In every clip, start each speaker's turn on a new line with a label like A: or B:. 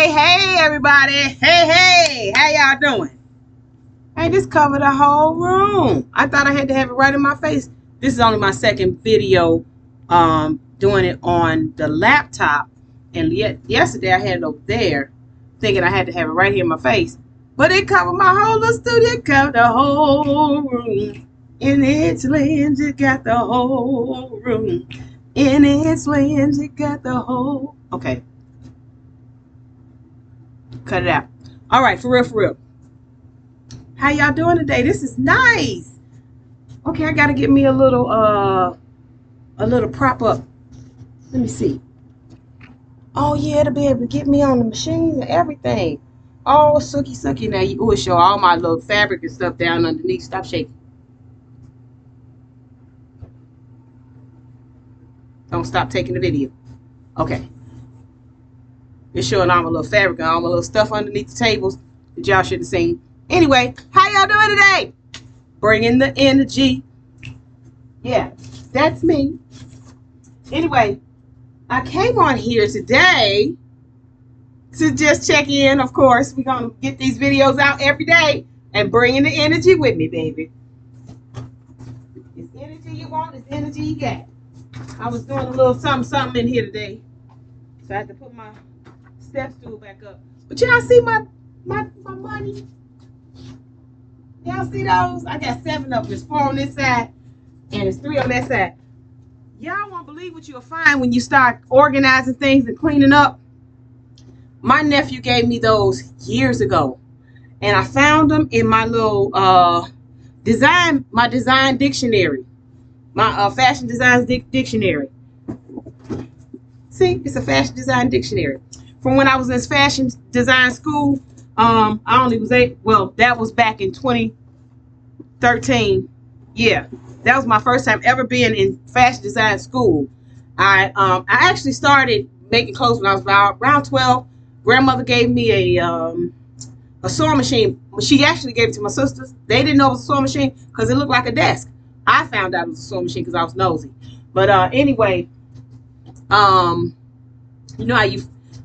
A: Hey, everybody. Hey, how y'all doing? Hey, this covered the whole room. I thought I had to have it right in my face. This is only my second video doing it on the laptop. And yet yesterday I had it over there thinking I had to have it right here in my face. But it covered my whole little studio. It covered the whole room. In its lens, it got the whole room. In its lens, it got the whole... Okay. Cut it out. All right, for real. How y'all doing today? This is nice. Okay, I gotta get me a little prop up. Let me see. Oh yeah, to be able to get me on the machines and everything. Oh, sucky now. You show all my little fabric and stuff down underneath. Stop shaking. Don't stop taking the video. Okay. It's showing all my little fabric and all my little stuff underneath the tables that y'all should have seen. Anyway, how y'all doing today? Bringing the energy. Yeah, that's me. Anyway, I came on here today to just check in. Of course, we're going to get these videos out every day and bringing the energy with me, baby. It's energy you want, it's energy you got. I was doing a little something in here today. So I had to put my step stool back up. But y'all see my money? Y'all see those? I got 7 of them. There's 4 on this side and there's 3 on that side. Y'all won't believe what you'll find when you start organizing things and cleaning up. My nephew gave me those years ago, and I found them in my little design dictionary, my fashion design dictionary. See, it's a fashion design dictionary. From when I was in fashion design school, I only was that was back in 2013. Yeah, that was my first time ever being in fashion design school. I actually started making clothes when I was around 12. Grandmother gave me a sewing machine. She actually gave it to my sisters. They didn't know it was a sewing machine because it looked like a desk. I found out it was a sewing machine because I was nosy. But anyway, you know how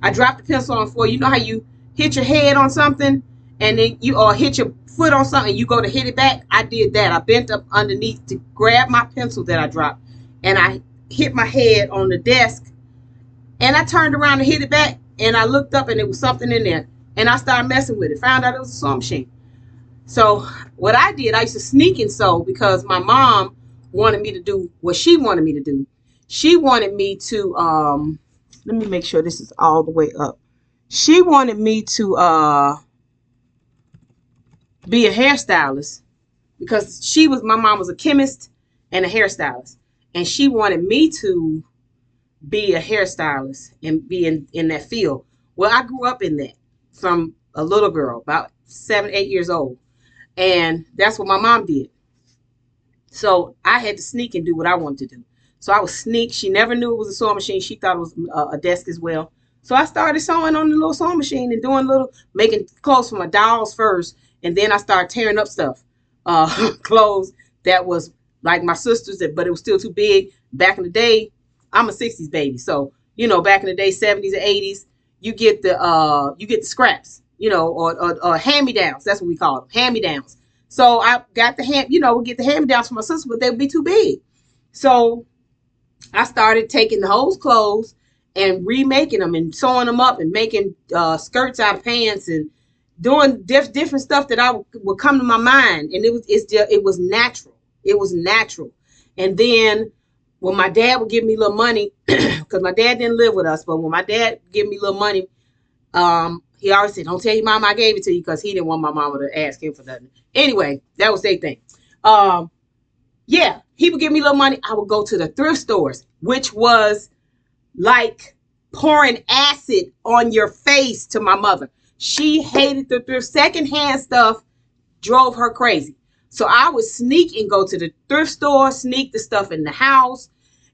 A: I dropped the pencil on the floor. You know how you hit your head on something and then or hit your foot on something, you go to hit it back? I did that. I bent up underneath to grab my pencil that I dropped, and I hit my head on the desk, and I turned around to hit it back, and I looked up and there was something in there, and I started messing with it. Found out it was a sewing machine. So what I did, I used to sneak and sew because my mom wanted me to do what she wanted me to do. She wanted me to let me make sure this is all the way up. She wanted me to be a hairstylist because my mom was a chemist and a hairstylist, and she wanted me to be a hairstylist and be in that field. Well, I grew up in that from a little girl, about 7, 8 years old, and that's what my mom did. So I had to sneak and do what I wanted to do. So I would sneak. She never knew it was a sewing machine. She thought it was a desk as well. So I started sewing on the little sewing machine and making clothes for my dolls first. And then I started tearing up stuff, clothes that was like my sister's, but it was still too big. Back in the day, I'm a 60s baby. So, you know, back in the day, 70s and 80s, you get the scraps, you know, or hand-me-downs. That's what we call them, hand-me-downs. So I got we get the hand-me-downs for my sister, but they would be too big. So I started taking those clothes and remaking them and sewing them up and making skirts out of pants and doing different stuff that would come to my mind. And it was natural. It was natural. And then when my dad would give me a little money, because my dad didn't live with us, but when my dad gave me a little money, he always said, "Don't tell your mom I gave it to you," because he didn't want my mama to ask him for nothing. Anyway, that was their thing. Yeah, he would give me a little money. I would go to the thrift stores, which was like pouring acid on your face to my mother. She hated the thrift. Secondhand stuff drove her crazy. So I would sneak and go to the thrift store, sneak the stuff in the house,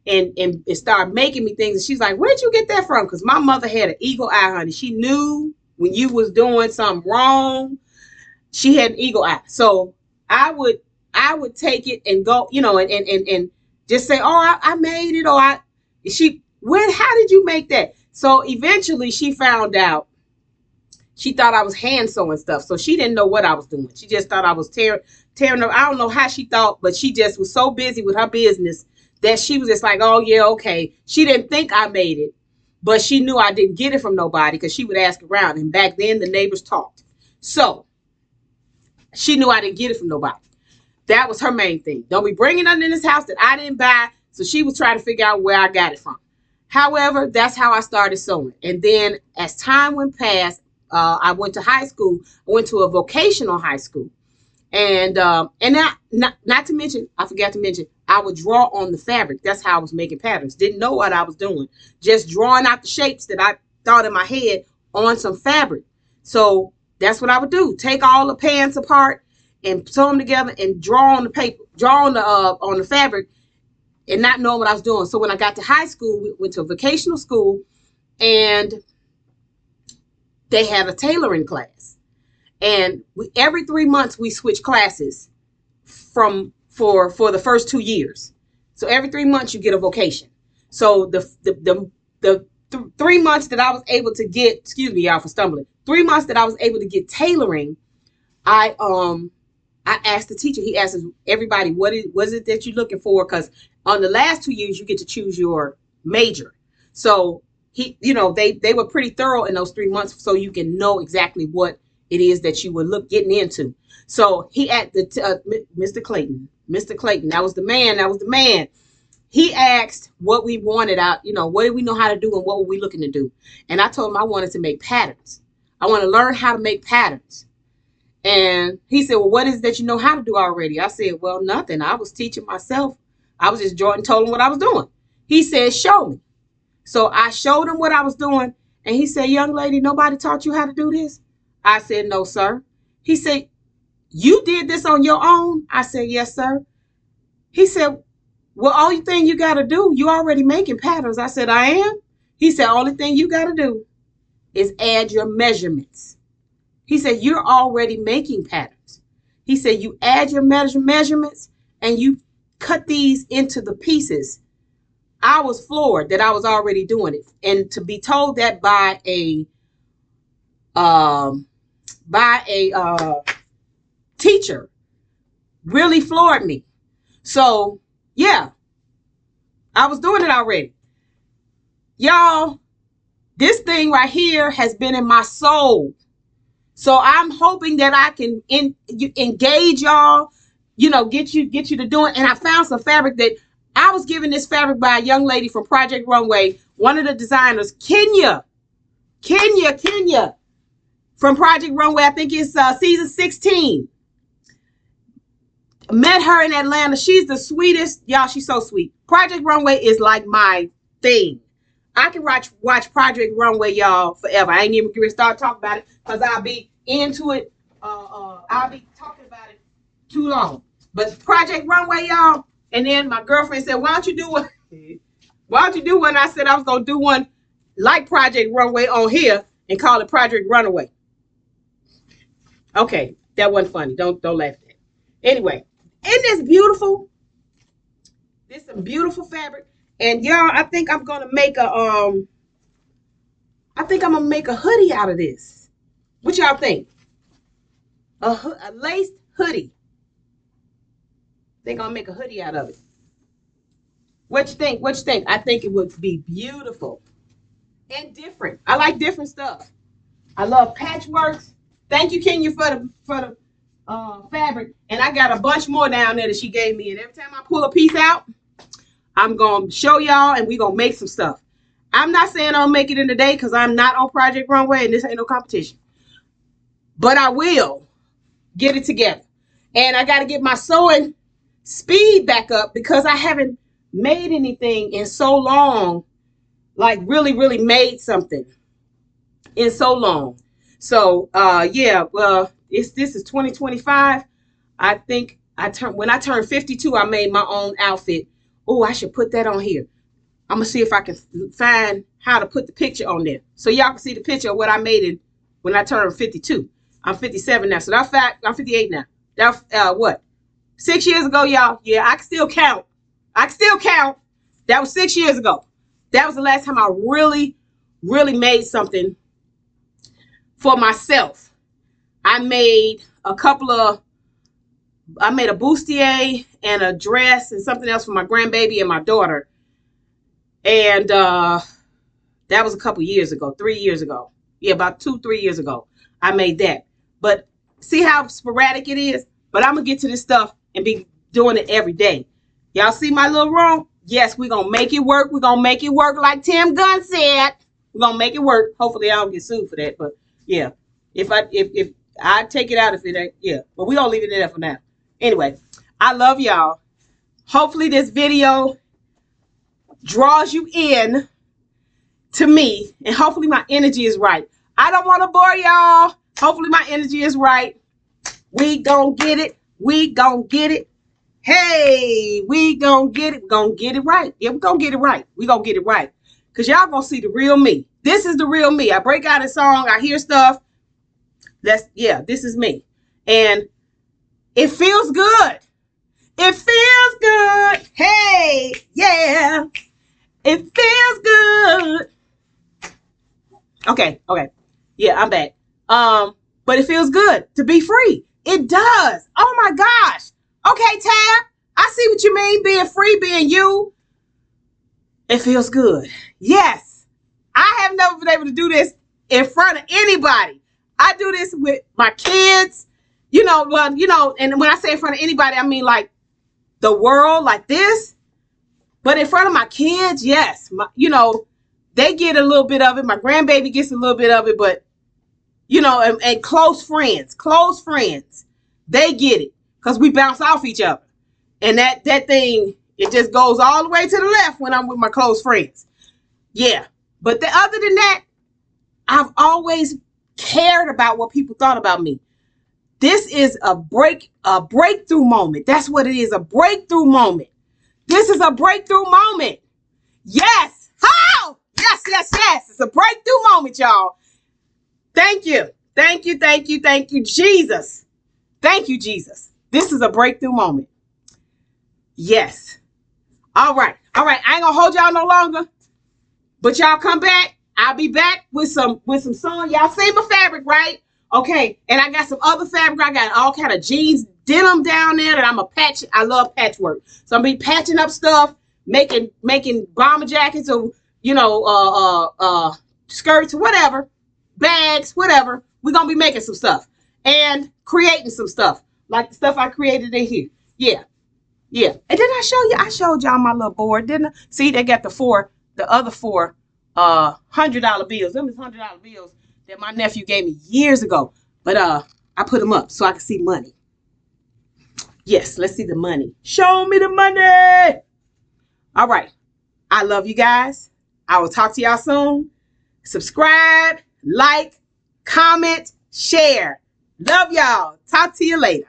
A: and start making me things. And she's like, "Where'd you get that from?" Because my mother had an eagle eye, honey. She knew when you was doing something wrong. She had an eagle eye. So I would take it and go, you know, and just say, "Oh, I made it," or how did you make that? So eventually she found out She thought I was hand sewing stuff. So she didn't know what I was doing. She just thought I was tearing up. I don't know how she thought, but she just was so busy with her business that she was just like, oh, yeah, okay. She didn't think I made it, but she knew I didn't get it from nobody because she would ask around. And back then, the neighbors talked. So she knew I didn't get it from nobody. That was her main thing. Don't be bringing nothing in this house that I didn't buy. So she was trying to figure out where I got it from. However, that's how I started sewing. And then as time went past, I went to high school. I went to a vocational high school. And not to mention, I forgot to mention, I would draw on the fabric. That's how I was making patterns. Didn't know what I was doing. Just drawing out the shapes that I thought in my head on some fabric. So that's what I would do. Take all the pants apart and sew them together and draw on the paper, draw on the fabric, and not knowing what I was doing. So when I got to high school, we went to a vocational school, and they had a tailoring class. And every 3 months we switched classes for the first 2 years. So every 3 months you get a vocation. So the 3 months that I was able to get, excuse me, y'all for stumbling. 3 months that I was able to get tailoring, I asked the teacher. He asked everybody, what is it that you're looking for? Because on the last 2 years you get to choose your major. So they were pretty thorough in those 3 months, so you can know exactly what it is that you were getting into. So he at Mr. Clayton, that was the man. He asked what we wanted out, what did we know how to do and what were we looking to do? And I told him I wanted to make patterns. I want to learn how to make patterns. And he said, well, what is it that you know how to do already? I said, well, nothing. I was teaching myself. I was just drawing, told him what I was doing. He said, show me. So I showed him what I was doing. And he said, young lady, nobody taught you how to do this? I said, no, sir. He said, you did this on your own? I said, yes, sir. He said, well, only thing you got to do, you already making patterns. I said, I am? He said, only thing you got to do is add your measurements. He said, you're already making patterns. He said, you add your measurements and you cut these into the pieces. I was floored that I was already doing it. And to be told that by a teacher really floored me. So yeah, I was doing it already. Y'all, this thing right here has been in my soul. So I'm hoping that I can engage y'all, get you to do it. And I found some fabric that I was given this fabric by a young lady from Project Runway, one of the designers, Kenya, from Project Runway. I think it's season 16. Met her in Atlanta. She's the sweetest. Y'all, she's so sweet. Project Runway is like my thing. I can watch Project Runway, y'all, forever. I ain't even going to start talking about it because I'll be into it. I'll be talking about it too long. But Project Runway, y'all. And then my girlfriend said, why don't you do one? I said I was going to do one like Project Runway on here and call it Project Runaway. Okay, that wasn't funny. Don't laugh at it. Anyway, isn't this beautiful? This is some beautiful fabric. And y'all, I think I'm gonna make a hoodie out of this. What y'all think? A laced hoodie. They're gonna make a hoodie out of it. What you think? I think it would be beautiful and different. I like different stuff. I love patchworks. Thank you, Kenya, for the fabric. And I got a bunch more down there that she gave me. And every time I pull a piece out, I'm going to show y'all and we're going to make some stuff. I'm not saying I'll make it in the day because I'm not on Project Runway and this ain't no competition. But I will get it together. And I got to get my sewing speed back up because I haven't made anything in so long. Like really, really made something in so long. So, yeah, well, this is 2025. I think when I turned 52, I made my own outfit. Oh, I should put that on here. I'm going to see if I can find how to put the picture on there. So y'all can see the picture of what I made when I turned 52. I'm 57 now. So that's fact. I'm 58 now. That's what? 6 years ago, y'all. Yeah, I can still count. That was 6 years ago. That was the last time I really, really made something for myself. I made a bustier and a dress and something else for my grandbaby and my daughter. And that was a couple years ago, 3 years ago. Yeah, about 2-3 years ago. I made that. But see how sporadic it is? But I'm going to get to this stuff and be doing it every day. Y'all see my little room? Yes, we're going to make it work. We're going to make it work like Tim Gunn said. We're going to make it work. Hopefully I don't get sued for that. But yeah, if I take it out if it ain't, yeah. But we don't leave it there for now. Anyway, I love y'all. Hopefully this video draws you in to me, and hopefully my energy is right. I don't want to bore y'all. Hopefully my energy is right. We gonna get it. We gonna get it. Hey, we gonna get it. We're gonna get it right. Yeah, we're gonna get it right. We gonna get it right. Because y'all gonna see the real me. This is the real me. I break out a song. I hear stuff. This is me. And it feels good. It feels good. Hey, yeah. It feels good. Okay. Yeah, I'm back. But it feels good to be free. It does. Oh my gosh. Okay, Tab. I see what you mean. Being free, being you. It feels good. Yes. I have never been able to do this in front of anybody. I do this with my kids. And when I say in front of anybody, I mean like the world, like this. But in front of my kids, yes. They get a little bit of it. My grandbaby gets a little bit of it, but, and close friends, they get it because we bounce off each other. And that thing, it just goes all the way to the left when I'm with my close friends. Yeah. But other than that, I've always cared about what people thought about me. This is a breakthrough moment. That's what it is, a breakthrough moment. This is a breakthrough moment. Yes. Oh, yes. It's a breakthrough moment, y'all. Thank you, Jesus. Thank you, Jesus. This is a breakthrough moment. Yes. All right. I ain't gonna hold y'all no longer. But y'all come back. I'll be back with some song. Y'all see my fabric, right? Okay. And I got some other fabric. I got all kind of jeans, denim down there that I'm a patch. I love patchwork. So I'm be patching up stuff, making bomber jackets or skirts, whatever, bags, whatever. We're gonna be making some stuff and creating some stuff like the stuff I created in here. Yeah. And then I showed y'all my little board, didn't I? See, they got the other four $100 bills. Them is $100 bills that my nephew gave me years ago. But I put them up so I can see money. Yes, let's see the money. Show me the money. All right. I love you guys. I will talk to y'all soon. Subscribe, like, comment, share. Love y'all. Talk to you later.